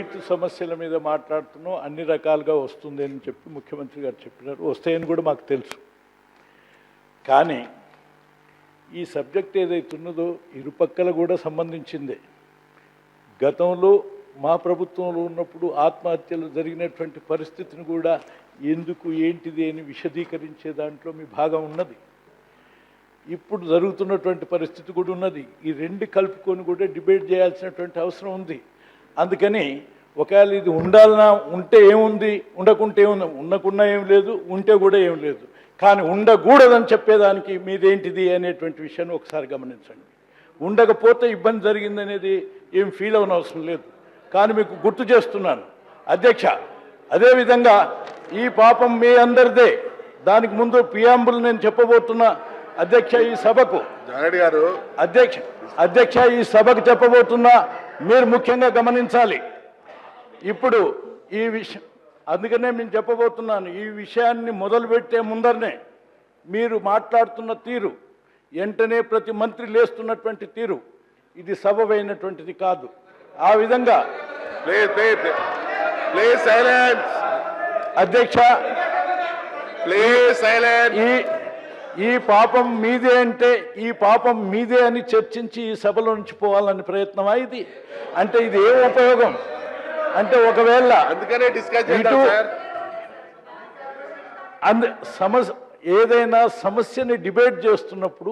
రైతు సమస్యల మీద మాట్లాడుతున్నాం, అన్ని రకాలుగా వస్తుంది అని చెప్పి ముఖ్యమంత్రి గారు చెప్పినారు. వస్తాయని కూడా మాకు తెలుసు. కానీ ఈ సబ్జెక్ట్ ఏదైతే ఉన్నదో ఇరుపక్కల కూడా సంబంధించిందే. గతంలో మా ప్రభుత్వంలో ఉన్నప్పుడు ఆత్మహత్యలు జరిగినటువంటి పరిస్థితిని కూడా ఎందుకు ఏంటిది అని విశదీకరించే దాంట్లో మీ భాగం ఉన్నది. ఇప్పుడు జరుగుతున్నటువంటి పరిస్థితి కూడా ఉన్నది. ఈ రెండు కలుపుకొని కూడా డిబేట్ చేయాల్సినటువంటి అవసరం ఉంది. అందుకని ఒకవేళ ఇది ఉండాలన్నా ఉంటే ఏముంది, ఉండకుంటే ఏముంది, ఉండకున్నా ఏం లేదు, ఉంటే కూడా ఏం లేదు. కానీ ఉండకూడదని చెప్పేదానికి మీదేంటిది అనేటువంటి విషయాన్ని ఒకసారి గమనించండి. ఉండకపోతే ఇబ్బంది జరిగిందనేది ఏం ఫీల్ అవనవసరం లేదు. కానీ మీకు గుర్తు చేస్తున్నాను అధ్యక్ష, అదేవిధంగా ఈ పాపం మీ అందరిదే. దానికి ముందు ప్రియాంబుల్ నేను చెప్పబోతున్నా అధ్యక్ష ఈ సభకు. గారు అధ్యక్ష ఈ సభకు చెప్పబోతున్నా, మీరు ముఖ్యంగా గమనించాలి. ఇప్పుడు ఈ విషయం అందుకనే నేను చెప్పబోతున్నాను. ఈ విషయాన్ని మొదలుపెట్టే ముందరనే మీరు మాట్లాడుతున్న తీరు, వెంటనే ప్రతి మంత్రి లేస్తున్నటువంటి తీరు, ఇది సబబైనటువంటిది కాదు. ఆ విధంగా అధ్యక్ష ఈ పాపం మీదే అంటే ఈ పాపం మీదే అని చర్చించి ఈ సభలో నుంచి పోవాలని ప్రయత్నమా ఇది? అంటే ఇది ఏం ఉపయోగం? అంటే ఒకవేళ అందుకనే డిస్కస్ సమస్య ఏదైనా సమస్యని డిబేట్ చేస్తున్నప్పుడు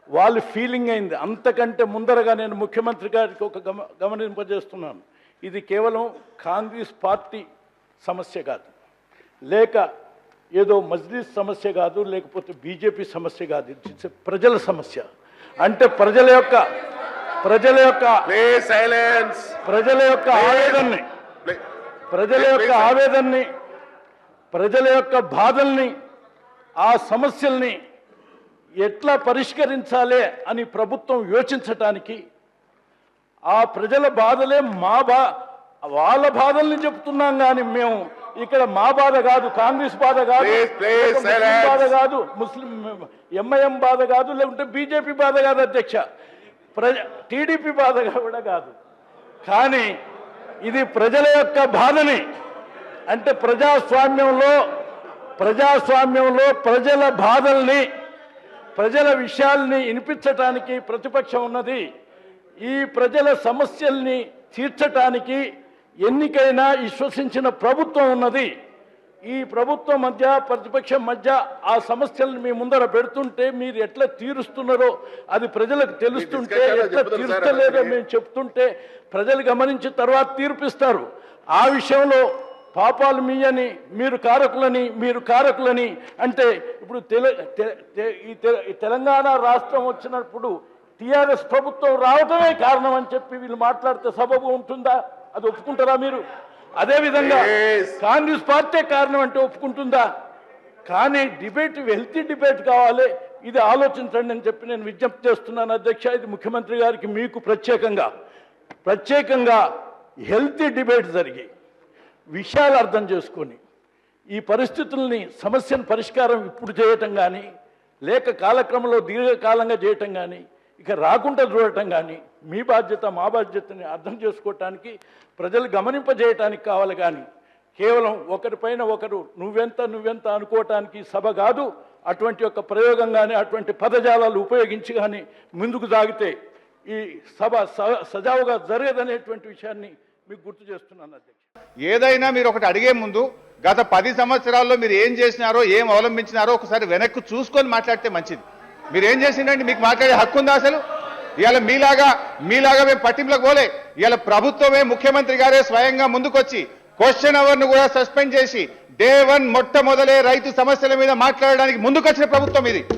వాళ్ళు ఫీలింగ్ అయింది. అంతకంటే ముందరగా నేను ముఖ్యమంత్రి గారికి ఒక గమనింపజేస్తున్నాను. ఇది కేవలం కాంగ్రెస్ పార్టీ సమస్య కాదు, లేక ఏదో మజ్లిస్ సమస్య కాదు, లేకపోతే బీజేపీ సమస్య కాదు. ఇది ప్రజల సమస్య. అంటే ప్రజల యొక్క ఆవేదనని ప్రజల యొక్క బాధల్ని, ఆ సమస్యల్ని ఎట్లా పరిష్కరించాలి అని ప్రభుత్వం యోచించటానికి, ఆ ప్రజల బాధలే వాళ్ళ బాధల్ని చెప్తున్నాం. కానీ మేము ఇక్కడ మా బాధ కాదు, కాంగ్రెస్ బాధ కాదు, బాధ కాదు, ముస్లిం ఎంఐఎం బాధ కాదు, లేకుంటే బీజేపీ బాధ కాదు అధ్యక్ష, టీడీపీ బాధ కూడా కాదు. కానీ ఇది ప్రజల యొక్క బాధని, అంటే ప్రజాస్వామ్యంలో ప్రజల బాధల్ని, ప్రజల విషయాల్ని వినిపించటానికి ప్రతిపక్షం ఉన్నది. ఈ ప్రజల సమస్యల్ని తీర్చటానికి ఎన్నికైన విశ్వసించిన ప్రభుత్వం ఉన్నది. ఈ ప్రభుత్వం మధ్య ప్రతిపక్షం మధ్య ఆ సమస్యలను మీ ముందర పెడుతుంటే మీరు ఎట్లా తీరుస్తున్నారో అది ప్రజలకు తెలుస్తుంటే, ఎట్లా తీర్చలేదో మేము చెప్తుంటే ప్రజలు గమనించి తర్వాత తీర్పిస్తారు. ఆ విషయంలో పాపాలు మీయని మీరు కారకులని అంటే ఇప్పుడు తెలంగాణ రాష్ట్రం వచ్చినప్పుడు టీఆర్ఎస్ ప్రభుత్వం రావటమే కారణం అని చెప్పి వీళ్ళు మాట్లాడితే సబబు ఉంటుందా? అది ఒప్పుకుంటారా మీరు? అదేవిధంగా కాంగ్రెస్ పార్టీ కారణం అంటే ఒప్పుకుంటుందా? కానీ డిబేట్ హెల్తీ డిబేట్ కావాలి. ఇది ఆలోచించండి అని చెప్పి నేను విజ్ఞప్తి చేస్తున్నాను అధ్యక్ష. ఇది ముఖ్యమంత్రి గారికి మీకు ప్రత్యేకంగా హెల్తీ డిబేట్ జరిగి విషయాలు అర్థం చేసుకొని ఈ పరిస్థితుల్ని, సమస్యను పరిష్కారం ఇప్పుడు చేయటం కానీ, లేక కాలక్రమంలో దీర్ఘకాలంగా చేయటం కానీ, ఇక రాకుండా చూడటం కానీ మీ బాధ్యత, మా బాధ్యతని అర్థం చేసుకోవటానికి, ప్రజలు గమనింపజేయటానికి కావాలి. కానీ కేవలం ఒకరిపైన ఒకరు నువ్వెంత అనుకోవటానికి సభ కాదు. అటువంటి ఒక ప్రయోగం కానీ, అటువంటి పదజాలాలు ఉపయోగించి కానీ ముందుకు సాగితే ఈ సభ సజావుగా జరగదనేటువంటి విషయాన్ని మీకు గుర్తు చేస్తున్నాను అధ్యక్ష. ఏదైనా మీరు ఒకటి అడిగే ముందు గత 10 సంవత్సరాల్లో మీరు ఏం చేసినారో, ఏం అవలంబించినారో ఒకసారి వెనక్కి చూసుకొని మాట్లాడితే మంచిది. మీరు ఏం చేసిండండి? మీకు మాట్లాడే హక్కు ఉందా అసలు? ఇవాళ మీలాగా మేము పట్టింపులకు పోలే. ఇవాళ ప్రభుత్వమే, ముఖ్యమంత్రి గారే స్వయంగా ముందుకొచ్చి క్వశ్చన్ అవర్ను కూడా సస్పెండ్ చేసి డే 1 మొట్టమొదలే రైతు సమస్యల మీద మాట్లాడడానికి ముందుకొచ్చిన ప్రభుత్వం ఇది.